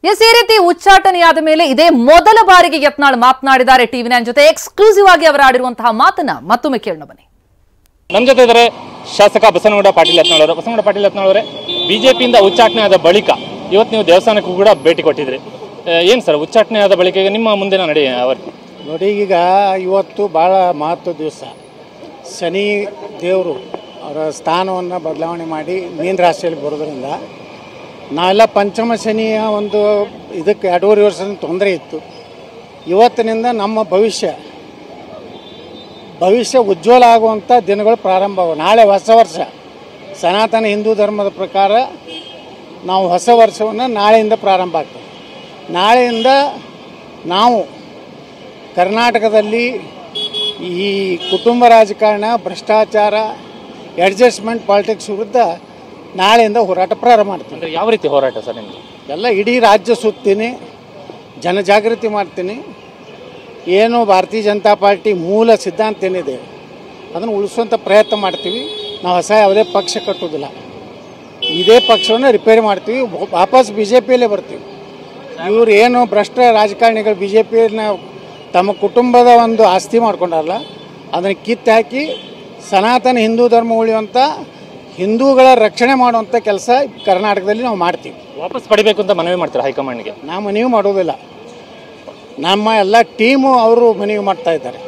S ಈ ರೀತಿ ಉಚ್ಚಾಟನೆಯಾದ ಮೇಲೆ ಇದೇ ಮೊದಲ ಬಾರಿಗೆ ಯತ್ನಾಳ್ ಮಾತನಾಡಿದ್ದಾರೆ ಟಿವಿ9 ಜೊತೆ ಎಕ್ಸ್ಕ್ಲೂಸಿವ್ ಆಗಿ ಅವರು ಆಡಿರುವಂತಹ ಮಾತನ್ನ ಮತ್ತೊಮ್ಮೆ ಕೇಳೋಣ ಬನ್ನಿ. ನಮ್ಮ ಜೊತೆ ಇದ್ದಾರೆ ಶಾಸಕ ಬಸನಗೌಡ ಪಾಟೀಲ್ ಯತ್ನಾಳ್ ಅವರು. ಬಸನಗೌಡ ಪಾಟೀಲ್ ಯತ್ನಾಳ್ ಅವರೇ, ಬಿಜೆಪಿಯಿಂದ ಉಚ್ಚಾಟನೆ ಆದ ಬಳಿಕ ಇವತ್ತು ನೀವು ದೇವಸ್ಥಾನಕ್ಕೂ ಕೂಡ ಭೇಟಿ ಕೊಟ್ಟಿದ್ರಿ. ಏನು ಸರ್ ಉಚ್ಚಾಟನೆ ಆದ ಬಳಿಕ ಈಗ ನಿಮ್ಮ ಮುಂದಿನ ನಡೆ ನೋಡಿ, ಈಗ ಇವತ್ತು ಭಾಳ ಮಹತ್ವದ ದಿವಸ. ಶನಿ ದೇವರು ಅವರ ಸ್ಥಾನವನ್ನು ಬದಲಾವಣೆ ಮಾಡಿ ಮೀನ ರಾಶಿಯಲ್ಲಿ ಬರೋದ್ರಿಂದ ನಾವೆಲ್ಲ ಪಂಚಮ ಶನಿಯ ಒಂದು ಇದಕ್ಕೆ 2.5 ವರ್ಷದ ತೊಂದರೆ ಇತ್ತು. ಇವತ್ತಿನಿಂದ ನಮ್ಮ ಭವಿಷ್ಯ ಉಜ್ವಲ ಆಗುವಂಥ ದಿನಗಳು ಪ್ರಾರಂಭ. ನಾಳೆ ಹೊಸ ವರ್ಷ. ಸನಾತನ ಹಿಂದೂ ಧರ್ಮದ ಪ್ರಕಾರ ನಾವು ಹೊಸ ವರ್ಷವನ್ನು ನಾಳೆಯಿಂದ ಪ್ರಾರಂಭ ಆಗ್ತದೆ. ನಾಳೆಯಿಂದ ನಾವು ಕರ್ನಾಟಕದಲ್ಲಿ ಈ ಕುಟುಂಬ ರಾಜಕಾರಣ, ಭ್ರಷ್ಟಾಚಾರ, ಅಡ್ಜಸ್ಟ್ಮೆಂಟ್ ಪಾಲಿಟಿಕ್ಸ್ ವಿರುದ್ಧ ನಾಳೆಯಿಂದ ಹೋರಾಟ ಪ್ರಾರಂಭ ಮಾಡ್ತೀನಿ. ಯಾವ ರೀತಿ ಹೋರಾಟ ಸರ್ ನಿಮಗೆ? ಎಲ್ಲ ಇಡೀ ರಾಜ್ಯ ಸುತ್ತೀನಿ, ಜನಜಾಗೃತಿ ಮಾಡ್ತೀನಿ. ಏನು ಭಾರತೀಯ ಜನತಾ ಪಾರ್ಟಿ ಮೂಲ ಸಿದ್ಧಾಂತ ಏನಿದೆ ಅದನ್ನು ಉಳಿಸುವಂಥ ಪ್ರಯತ್ನ ಮಾಡ್ತೀವಿ. ನಾವು ಹೊಸ ಯಾವುದೇ ಪಕ್ಷ ಕಟ್ಟೋದಿಲ್ಲ, ಇದೇ ಪಕ್ಷವನ್ನು ರಿಪೇರಿ ಮಾಡ್ತೀವಿ. ವಾಪಸ್ BJPಯಲ್ಲೇ ಬರ್ತೀವಿ. ಇವರು ಏನು ಭ್ರಷ್ಟ ರಾಜಕಾರಣಿಗಳು BJPಯನ್ನ ತಮ್ಮ ಕುಟುಂಬದ ಒಂದು ಆಸ್ತಿ ಮಾಡ್ಕೊಂಡಾರಲ್ಲ, ಅದನ್ನು ಕಿತ್ತು ಹಾಕಿ ಸನಾತನ ಹಿಂದೂ ಧರ್ಮ ಉಳಿಯುವಂಥ, ಹಿಂದೂಗಳ ರಕ್ಷಣೆ ಮಾಡುವಂಥ ಕೆಲಸ ಕರ್ನಾಟಕದಲ್ಲಿ ನಾವು ಮಾಡ್ತೀವಿ. ವಾಪಸ್ ಪಡಿಬೇಕು ಅಂತ ಮನವಿ ಮಾಡ್ತಾರೆ ಹೈಕಮಾಂಡ್ಗೆ? ನಾವು ಮನವಿ ಮಾಡೋದಿಲ್ಲ, ನಮ್ಮ ಎಲ್ಲ ಟೀಮು ಅವರು ಮನವಿ ಮಾಡ್ತಾ ಇದ್ದಾರೆ.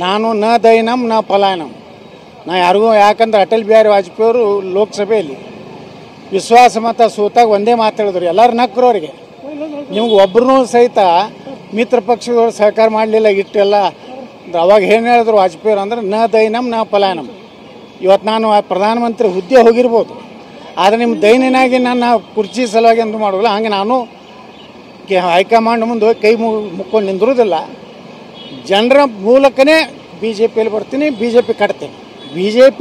ನಾನು ನ ದೈನಂ ನ ಪಲಾಯನಂ. ನಾ ಯಾರಿಗೂ, ಯಾಕಂದ್ರೆ ಅಟಲ್ ಬಿಹಾರಿ ವಾಜಪೇಯಿ ಅವರು ಲೋಕಸಭೆಯಲ್ಲಿ ವಿಶ್ವಾಸ ಮತ ಸೋತಾಗ ಒಂದೇ ಮಾತಾಡಿದ್ರು, ಎಲ್ಲರೂ ನಕ್ಕರು ಅವರಿಗೆ. ನಿಮ್ಗೆ ಒಬ್ಬರೂ ಸಹಿತ ಮಿತ್ರ ಪಕ್ಷದವರು ಸಹಕಾರ ಮಾಡಲಿಲ್ಲ ಇಟ್ಟೆಲ್ಲ. ಅವಾಗ ಏನು ಹೇಳಿದ್ರು ವಾಜಪೇಯಿ ಅಂದ್ರೆ ನ ದೈನಂ ನ ಪಲಾಯನಂ. ಇವತ್ತು ನಾನು ಪ್ರಧಾನಮಂತ್ರಿ ಹುದ್ದೆ ಹೋಗಿರ್ಬೋದು, ಆದರೆ ನಿಮ್ಮ ದೈನಿನಾಗಿ ನನ್ನ ಕುರ್ಚಿ ಸಲುವಾಗಿ ಅಂತ ಮಾಡೋಲ್ಲ. ಹಂಗೆ ನಾನು ಹೈಕಮಾಂಡ್ ಮುಂದೆ ಹೋಗಿ ಕೈ ಮುಕ್ಕೊಂಡು ನಿಂದಿರೋದಿಲ್ಲ. ಜನರ ಮೂಲಕನೇ BJPಯಲ್ಲಿ ಬರ್ತೀನಿ, BJP ಕಟ್ತೀನಿ. BJP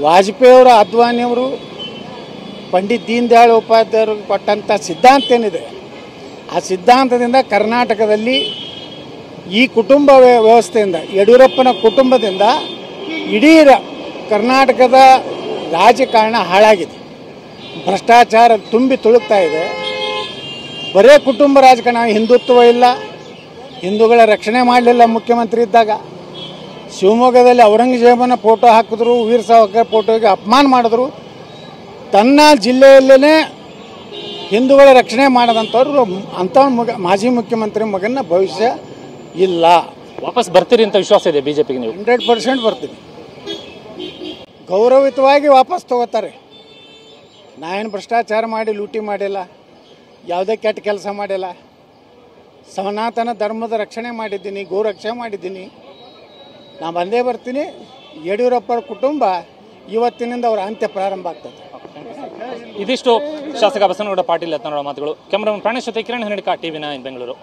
ವಾಜಪೇಯಿಯವರು, ಅದ್ವಾನಿಯವರು, ಪಂಡಿತ್ ದೀನ್ ದಯಾಳ್ ಉಪಾಧ್ಯಾಯರು ಕೊಟ್ಟಂಥ ಸಿದ್ಧಾಂತ ಏನಿದೆ, ಆ ಸಿದ್ಧಾಂತದಿಂದ ಕರ್ನಾಟಕದಲ್ಲಿ ಈ ಕುಟುಂಬ ವ್ಯವಸ್ಥೆಯಿಂದ, ಯಡಿಯೂರಪ್ಪನ ಕುಟುಂಬದಿಂದ ಇಡೀ ಕರ್ನಾಟಕದ ರಾಜಕಾರಣ ಹಾಳಾಗಿದೆ. ಭ್ರಷ್ಟಾಚಾರ ತುಂಬಿ ತುಳುಕ್ತಾ ಇದೆ. ಬರೇ ಕುಟುಂಬ ರಾಜಕಾರಣ, ಹಿಂದುತ್ವ ಇಲ್ಲ, ಹಿಂದೂಗಳ ರಕ್ಷಣೆ ಮಾಡಲಿಲ್ಲ ಮುಖ್ಯಮಂತ್ರಿ ಇದ್ದಾಗ. ಶಿವಮೊಗ್ಗದಲ್ಲಿ ಔರಂಗಜೇಬನ ಫೋಟೋ ಹಾಕಿದ್ರು, ವೀರ ಸಾವರ್ಕರ್ ಫೋಟೋಗೆ ಅಪಮಾನ ಮಾಡಿದ್ರು. ತನ್ನ ಜಿಲ್ಲೆಯಲ್ಲೇ ಹಿಂದೂಗಳ ರಕ್ಷಣೆ ಮಾಡದಂಥವ್ರು ಅಂಥ ಮಾಜಿ ಮುಖ್ಯಮಂತ್ರಿ ಮಗನ ಭವಿಷ್ಯ ಇಲ್ಲ. ವಾಪಸ್ ಬರ್ತೀರಿ ಅಂತ ವಿಶ್ವಾಸ ಇದೆ BJPಗೆ? ನೀವು 100% ಬರ್ತೀನಿ. ಗೌರವಿತವಾಗಿ ವಾಪಸ್ ತಗೋತಾರೆ. ನಾವೇನು ಭ್ರಷ್ಟಾಚಾರ ಮಾಡಿ ಲೂಟಿ ಮಾಡಿಲ್ಲ, ಯಾವುದೇ ಕೆಟ್ಟ ಕೆಲಸ ಮಾಡಿಲ್ಲ. ಸನಾತನ ಧರ್ಮದ ರಕ್ಷಣೆ ಮಾಡಿದ್ದೀನಿ, ಗೋ ರಕ್ಷಣೆ ಮಾಡಿದ್ದೀನಿ. ನಾನು ಬಂದೇ ಬರ್ತೀನಿ. ಯಡಿಯೂರಪ್ಪರ ಕುಟುಂಬ ಇವತ್ತಿನಿಂದ ಅವರ ಅಂತ್ಯ ಪ್ರಾರಂಭ ಆಗ್ತದೆ. ಇದಿಷ್ಟು ಶಾಸಕ ಬಸನಗೌಡ ಪಾಟೀಲ್ ಯತ್ನಾಳ್ ಮಾತುಗಳು. ಕ್ಯಾಮರಾಮನ್ ಪ್ರಾಣೇಶ್ ಜೊತೆ ಕಿರಣ್ ಹನಡಿಕ, ಟಿವಿ9 ಬೆಂಗಳೂರು.